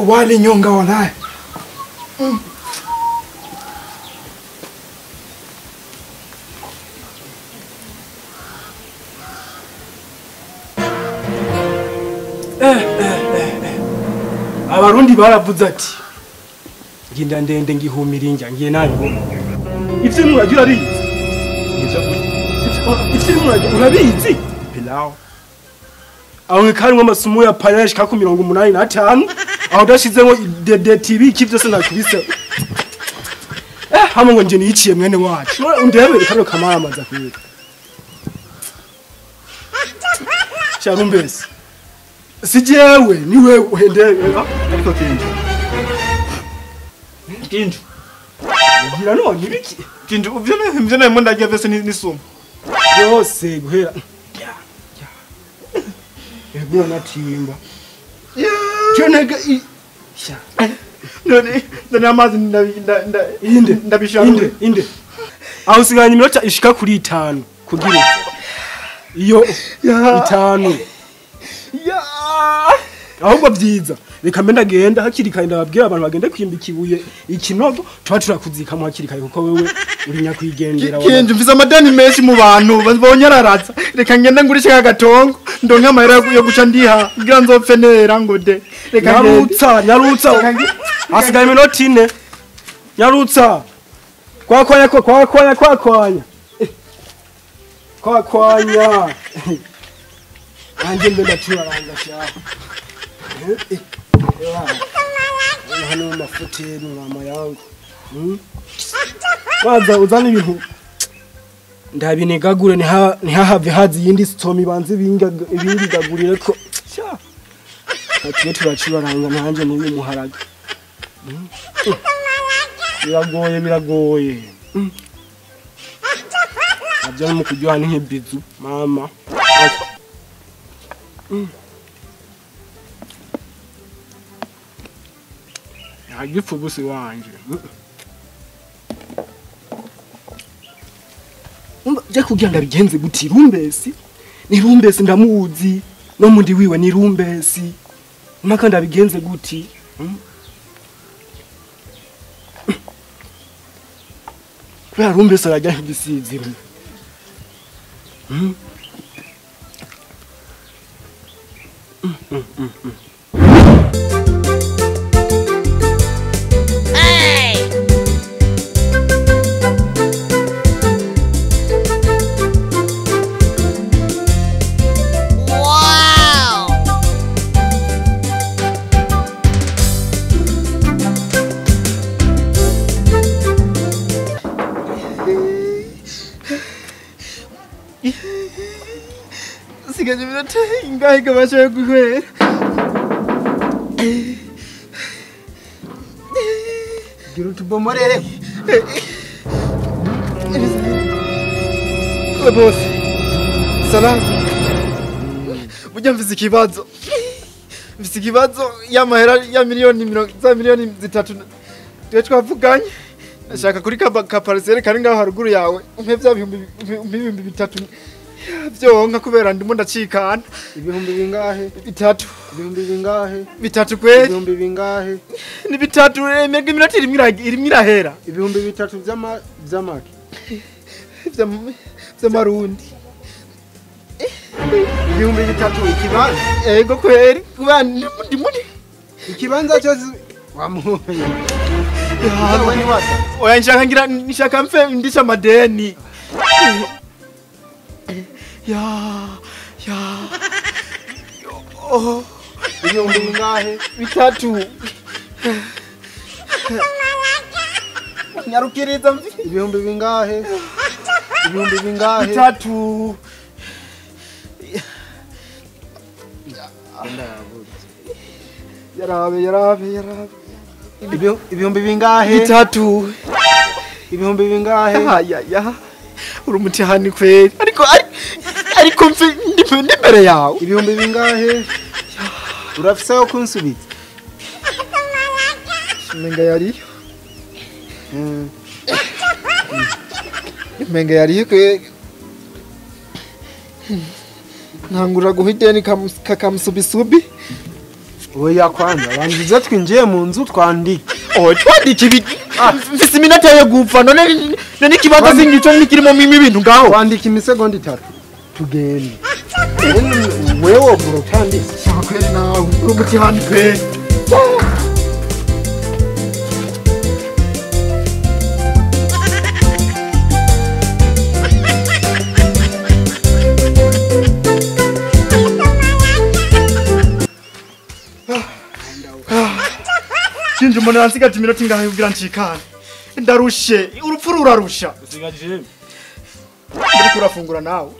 wale nyonga wanaye. Abarundi baravuze ati nginda ndende ngihumira injya ngiye nabi. Ivyo muragira ari ivyo urabizi pilau aho karimwe amasumo ya panache ka 85 aho dashizemo DDTV kivyose nakubise hamwe ngo nje niciye mwene wacu undebere kano kamara amaza kwira Rumbesi sijewe niwe uhendera ariko kindu ngira no nibiki kindu uvyo nayo ndagiye vese ni sumo yose guhera Egura natimba. Jonega none amazi ndabishaka inde. Aho siganya iminota ishika kuri 5 kugira. Iyo 5. Ahubwo byiza. Reka mbe ndagenda hakiri kandi ndababwira abantu bagende kwimba ikibuye ikinogo twa turakuzika mu hakiri kandi kuko wewe uri nyakwigendera wawe. Kinje mfiza amadani menshi mu bantu bonyararatsa. Reka ngende ngurishe kagatongo ndonka amahera yo guca ndiha ngira nzopfe nera ngo de. Reka nyarutsa. Asigaye iminota 4. Nyarutsa. Kwakwanya. Kwakwanya. Anje mbe ndaturaranga sha. Hano mafuteni mama yangu. Waza uzana ibintu. Ndabinegagure ni hahave hazi yindi stomi banze ibindi gagurire ko. Sha. Ati turacuraranga nanje n'uyu muharaga. Biragoye. Abya mu kujyana nk'ibizu mama. Agifu busi wanje. Je kugira ndabigenze guti Rumbesi. Ni Rumbesi ndamuzi. No mundi wiwe ni Rumbesi. Maka ndabigenze guti. Kwa Rumbesi arajya nk'igisizi. Sigaje minota ingahe kabasha kukwera. Giro tubomorere. Boss. Salam. Mujya mfise ikibazo. Mfise ikibazo y'amahera ya miliyoni 3 twavuganye. Nashaka kuri ka parcelle kari ngaho haruguru yawe. Umpe vya bihumbi 3. Vyonka kubera ndimo ndacikana. Ibihumbi bingahe? 3. Ibihumbi bingahe? 3 kweli. Ibihumbi bingahe? Ni 3 mega iminota irimo irahera. Ibihumbi 3 vy'amaki. Vy'amarundi. Ibihumbi 3 ikibanza. Ego kweli kubera ndimo ikibanza cyose wamuhoye. Wewe ni wasa. Oya nshaka mfe ndisha madeni. Ya. Oh. Ibihumbi bingahe? 3. Nyarukiriza mvi. Ibihumbi bingahe? Ibihumbi bingahe? 3. Yarabe. Ibihumbi bingahe? 3. Ibihumbi bingahe? Ya. Urumuti hani kweli. Ariko mfi ndimbere yawe. Ibihumbi bingahe? Urafise yo kunsubiza. Menga yariyo. Menga yariyo kwe. Ntangura guhideni kakamusubisubi. oya kwanza bangize twinjiye mu nzu twandike twandike ibiki mfise iminota yo gupfa none ikibanza singico nikirimo ibintu ngaho twandike imisegonda 3 tugende wewe bro tandike kweli nawe urubuti handi pe Kinje umuntu ansigaje iminota ingahe kugira nshikane ndarushe urupfu rurarusha usigaje uri kurafungura nawe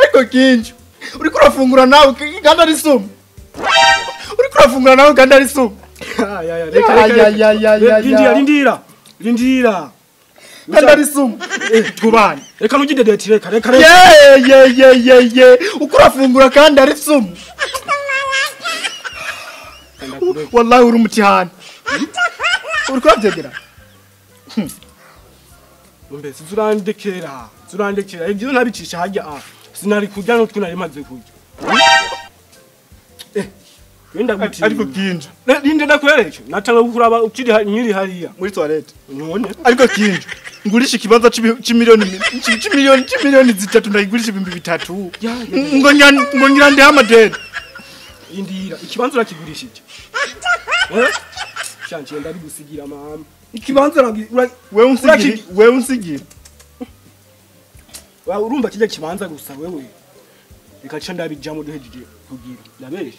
ariko kinje uri kurafungura nawe kandi ari sumu uri kurafungura nawe kandi ari sumu rindira kandi ari sumu tubane reka nugidedeti reka ye uko urafungura kandi ari sumu wallahi uri umutihani uri kwabyegera Rumbesi zurandekera ibyo nabicisha hajya sinari kujya no twinari maze kujya wenda guti ariko kinje rinde nakwereke natanga gukuraba ukiri nyiri hariya muri toilette none ariko kinje ngurisha ikibanza c'imiliyoni 3 ndayigurisha 3 ngo ngirande amadeni indira ikibanza urakigurishije Shanti ndari gusigira mama ikibanza wewe unsigira wa urumva kijya kibanza gusa wewe bikaca ndabijamo duhejeje kugira ndabeshe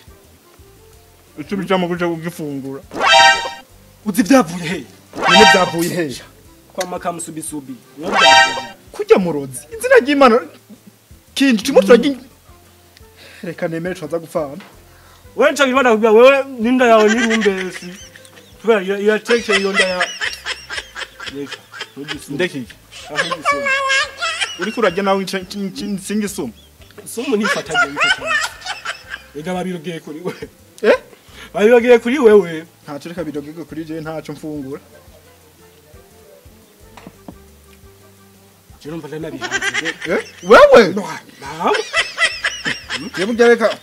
icyo bijamo kuja kugifungura uzi byavuye he none byavuye he kwa makamusubisubi kujya murozi izina ry'Imana kinje timo turagi reka nemere twaza gufana wewe nca bimana kubya wewe ninda yawe ni Rumbesi kubera irateke iyo nda ya ndeki uri kurajya nawe singi sumu sumu nifataje ega babirogeye kuri wewe babirogeye kuri wewe ntacyo reka birogeye kuri je ntacyo mfungura je numva nabihanze wewe naam yebujya reka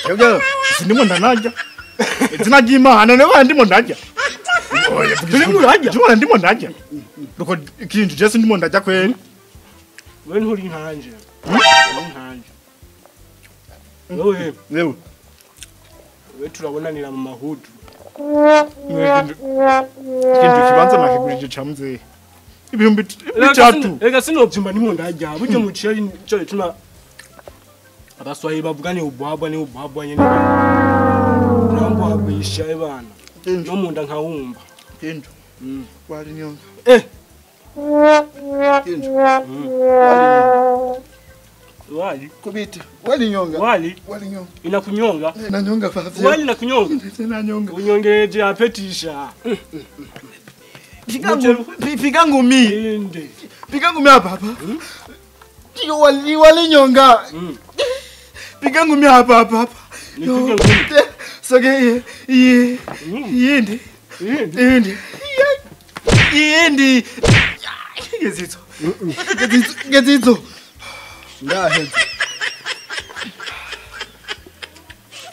yebujya sindimo ndanajya izina ry'Imana ne ndimo ndajya ndimo ndajya ruko kinje je sindimo ndajya kwene wewe nturi nkanje wewe turabonanira mu mahudu kinje kibanza nakigurije camze ibihumbi 3 ega sinobyumba ndimo ndajya buryo muciye cyo tuna abaswahi bavugane ubwabwa ni ubwabwa nyene ntabwo abisha ebana no munda nkawumva kinje wali nyonga kinje wali kubita wali nyonga wali nyonga inakunyonga na nyonga fazi wali nakunyonga na nyonga unyongeje apetisha piga ngumi inde piga ngumi hapa Tio wali nyonga piga ngumi hapa nipiga ngumi soge yindi gezito ndaheze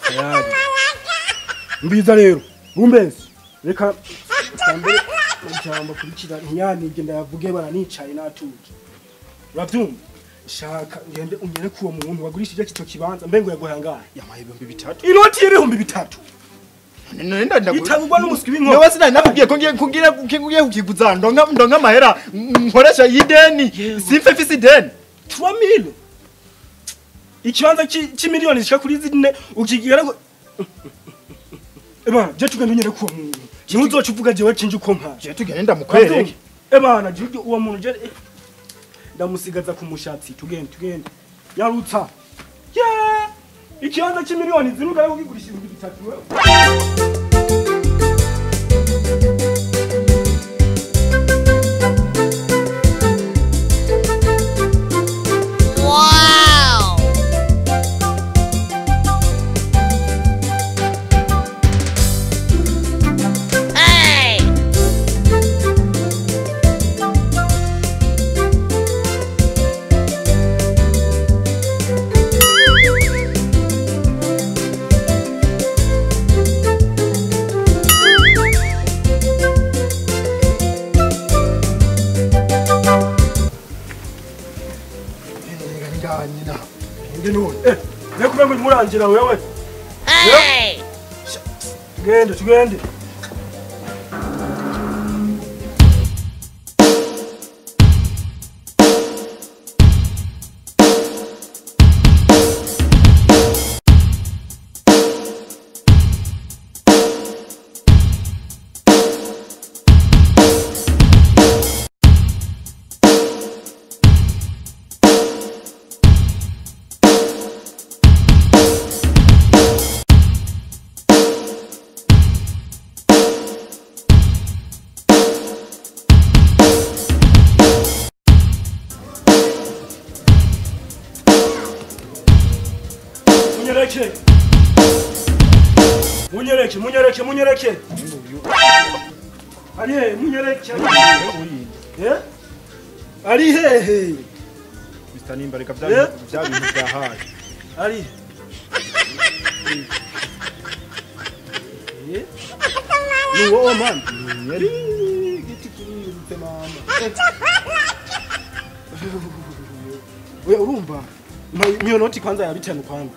tayari mbiza rero Rumbesi reka tambere ijambo kurikira nyani genda yavuge baranicaye natuje urabyumva shaka ngende unyere kuwo muntu wagurishije kito kibanza mbengo yagohangaye yamaye 3 inoti y'ibihumbi 3 nenda itagwa n'umusiki w'inko newe sina nakubwiye ko ngiye kukiguza ndonga mahera nkoresha yideni simfe fisi ideni 3000 ikibanza c'imiliyoni zishika kuri 4 ukigira ngo eba je tugende unyere kuwo muntu ntuzoca uvuga jewe cinje uko mpa je tugende ndamukwereke ebana je uwo muntu je ndamusigaza ku mushatsi tugende yarutsa ikibanza c'imiliyoni zinuga yo kugigurisha 3 wewe nyina Ndi none. Nekumengo murangira wewe. Tugende. Munyereke. Ari munyereke. Ari hehe. Mr NIMBA reka bya bintu byahaye. Ari. Ni wo man. Yari Giti kiri mama. Wewe urumva? Miyo noti kwanza ya bitanu kwanza.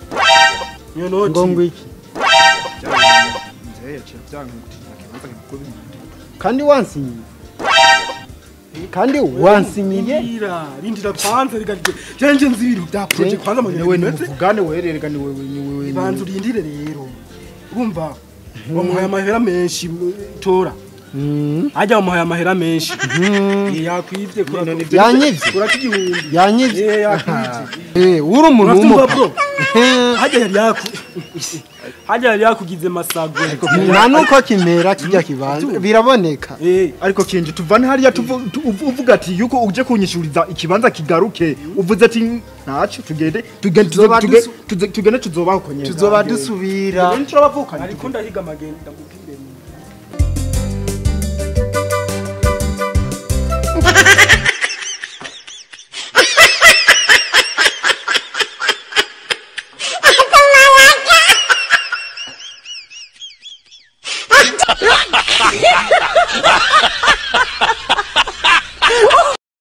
Miyo noti. Ngongo iki. Kandi wansinyiye rindira kwanza riganje jenje nzi ibintu bya project kwanza mu wewe muvugane wererega ni wewe banzu rindire rero urumva wamuhaye amahera menshi tora ajya wamuhaye amahera menshi yakwivye yanyivye yakwivye uri umuntu w'umupapa hajya yari yakugize masago nta nuko kimera kijya kibanza biraboneka ariko kinje tuvane hariya uvuga ati yuko uje kunyishuriza ikibanza kigaruke uvuze ati ntacu tugende tuzobaho konyene tuzoba dusubira ariko ndahiga magenda